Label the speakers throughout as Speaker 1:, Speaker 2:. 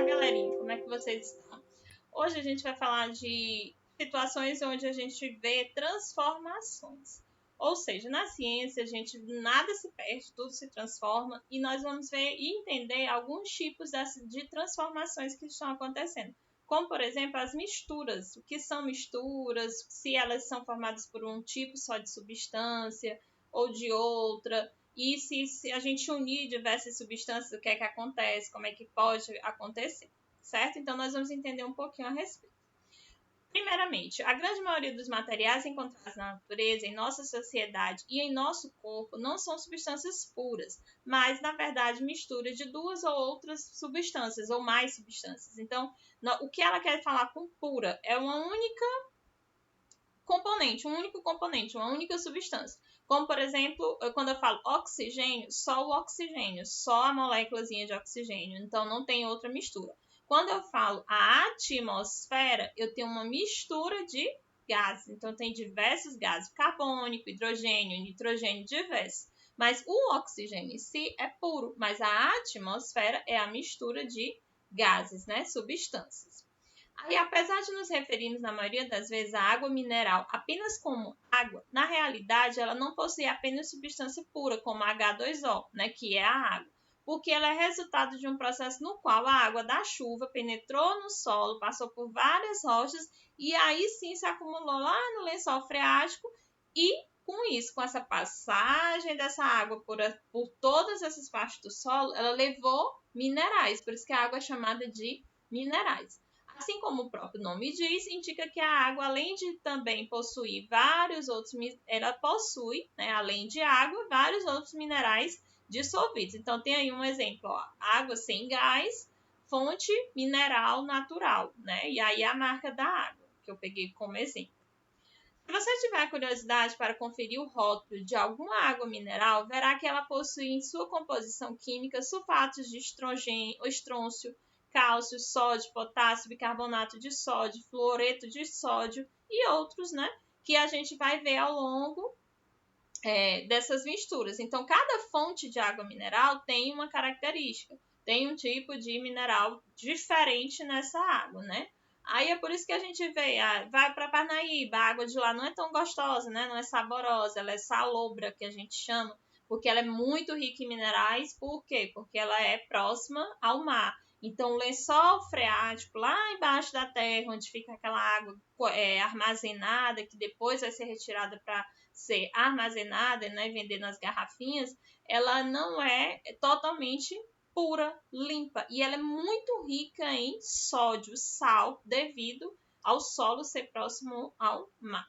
Speaker 1: Olá, galerinha, como é que vocês estão? Hoje a gente vai falar de situações onde a gente vê transformações. Ou seja, na ciência, a gente nada se perde, tudo se transforma, e nós vamos ver e entender alguns tipos de transformações que estão acontecendo. Como, por exemplo, as misturas. O que são misturas, se elas são formadas por um tipo só de substância ou de outra. E se a gente unir diversas substâncias, o que é que acontece, como é que pode acontecer, certo? Então, nós vamos entender um pouquinho a respeito. Primeiramente, a grande maioria dos materiais encontrados na natureza, em nossa sociedade e em nosso corpo não são substâncias puras, mas, na verdade, mistura de duas ou outras substâncias, ou mais substâncias. Então, o que ela quer falar com pura é uma única componente, um único componente, uma única substância. Como, por exemplo, quando eu falo oxigênio, só o oxigênio, só a moléculazinha de oxigênio, então não tem outra mistura. Quando eu falo a atmosfera, eu tenho uma mistura de gases, então tem diversos gases, carbônico, hidrogênio, nitrogênio, diversos. Mas o oxigênio em si é puro, mas a atmosfera é a mistura de gases, né, substâncias. Aí, apesar de nos referirmos, na maioria das vezes, à água mineral apenas como água, na realidade, ela não possui apenas substância pura, como H2O, né, que é a água, porque ela é resultado de um processo no qual a água da chuva penetrou no solo, passou por várias rochas e aí sim se acumulou lá no lençol freático e, com isso, com essa passagem dessa água por todas essas partes do solo, ela levou minerais, por isso que a água é chamada de minerais. Assim como o próprio nome diz, indica que a água, além de também possuir vários outros, ela possui, né, além de água, vários outros minerais dissolvidos. Então, tem aí um exemplo, ó, água sem gás, fonte mineral natural, né? E aí a marca da água, que eu peguei como exemplo. Se você tiver curiosidade para conferir o rótulo de alguma água mineral, verá que ela possui em sua composição química sulfatos de estrôncio, cálcio, sódio, potássio, bicarbonato de sódio, fluoreto de sódio e outros, né? Que a gente vai ver ao longo dessas misturas. Então, cada fonte de água mineral tem uma característica, tem um tipo de mineral diferente nessa água, né? Aí é por isso que a gente vê, vai para Parnaíba, a água de lá não é tão gostosa, né? Não é saborosa, ela é salobra, que a gente chama, porque ela é muito rica em minerais. Por quê? Porque ela é próxima ao mar. Então, o lençol freático, lá embaixo da terra, onde fica aquela água armazenada, que depois vai ser retirada para ser armazenada, né, vender nas garrafinhas, ela não é totalmente pura, limpa, e ela é muito rica em sódio, sal, devido ao solo ser próximo ao mar.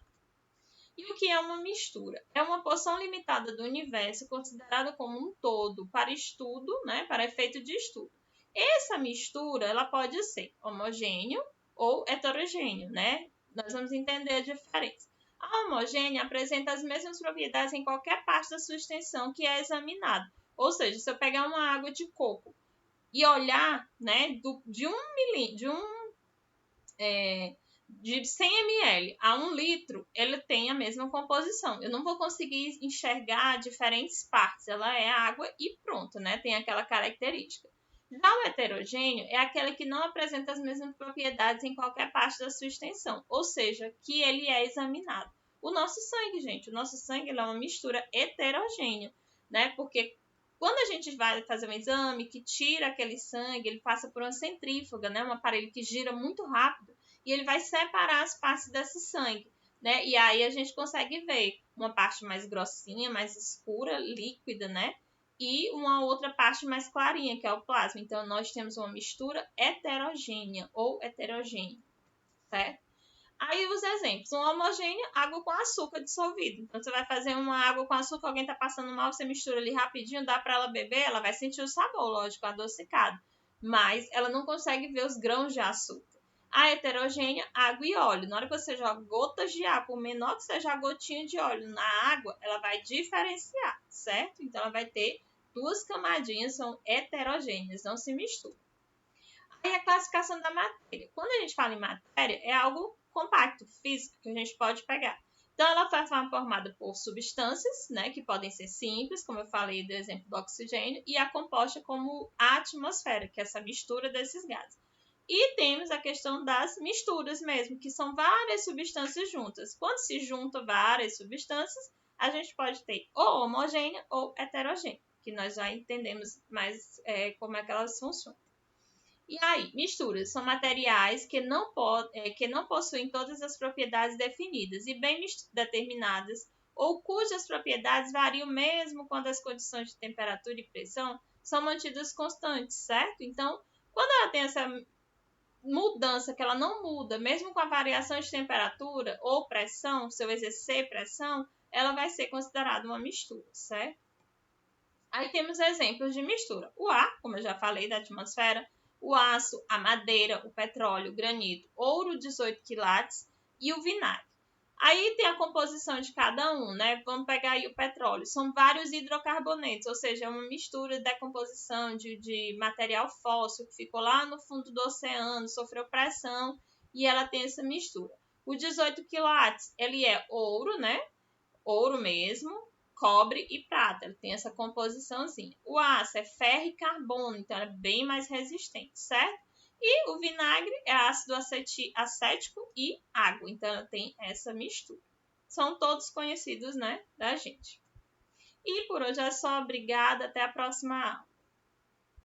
Speaker 1: E o que é uma mistura? É uma porção limitada do universo considerada como um todo para estudo, né, para efeito de estudo. Essa mistura, ela pode ser homogêneo ou heterogêneo, né? Nós vamos entender a diferença. A homogênea apresenta as mesmas propriedades em qualquer parte da sua extensão que é examinada. Ou seja, se eu pegar uma água de coco e olhar, né, de 100 ml a 1 litro, ele tem a mesma composição. Eu não vou conseguir enxergar diferentes partes. Ela é água e pronto, né? Tem aquela característica. Já o heterogêneo é aquele que não apresenta as mesmas propriedades em qualquer parte da sua extensão, ou seja, que ele é examinado. O nosso sangue, gente, o nosso sangue é uma mistura heterogênea, né? Porque quando a gente vai fazer um exame que tira aquele sangue, ele passa por uma centrífuga, né? Um aparelho que gira muito rápido e ele vai separar as partes desse sangue, né? E aí a gente consegue ver uma parte mais grossinha, mais escura, líquida, né? E uma outra parte mais clarinha, que é o plasma. Então, nós temos uma mistura heterogênea ou heterogênea, certo? Aí os exemplos, uma homogênea, água com açúcar dissolvido. Então, você vai fazer uma água com açúcar, alguém está passando mal, você mistura ali rapidinho, dá para ela beber, ela vai sentir o sabor, lógico, adocicado. Mas ela não consegue ver os grãos de açúcar. A heterogênea, água e óleo. Na hora que você joga gotas de água, por menor que seja a gotinha de óleo na água, ela vai diferenciar, certo? Então, ela vai ter duas camadinhas, são heterogêneas, não se misturam. Aí a classificação da matéria. Quando a gente fala em matéria, é algo compacto, físico, que a gente pode pegar. Então, ela vai ser formada por substâncias, né, que podem ser simples, como eu falei do exemplo do oxigênio, e a composta como a atmosfera, que é essa mistura desses gases. E temos a questão das misturas mesmo, que são várias substâncias juntas. Quando se juntam várias substâncias, a gente pode ter ou homogênea ou heterogênea, que nós já entendemos mais como é que elas funcionam. E aí, misturas são materiais que não possuem todas as propriedades definidas e bem determinadas, ou cujas propriedades variam mesmo quando as condições de temperatura e pressão são mantidas constantes, certo? Então, quando ela tem essa mudança, que ela não muda, mesmo com a variação de temperatura ou pressão, se eu exercer pressão, ela vai ser considerada uma mistura, certo? Aí temos exemplos de mistura. O ar, como eu já falei, da atmosfera, o aço, a madeira, o petróleo, o granito, ouro 18 quilates e o vinagre. Aí tem a composição de cada um, né? Vamos pegar aí o petróleo. São vários hidrocarbonetos, ou seja, é uma mistura de decomposição de material fóssil que ficou lá no fundo do oceano, sofreu pressão e ela tem essa mistura. O 18 quilates, ele é ouro, né? Ouro mesmo, cobre e prata. Ele tem essa composiçãozinha. O aço é ferro e carbono, então é bem mais resistente, certo? E o vinagre é ácido acético e água, então tem essa mistura. São todos conhecidos, né, da gente. E por hoje é só. Obrigada. Até a próxima aula.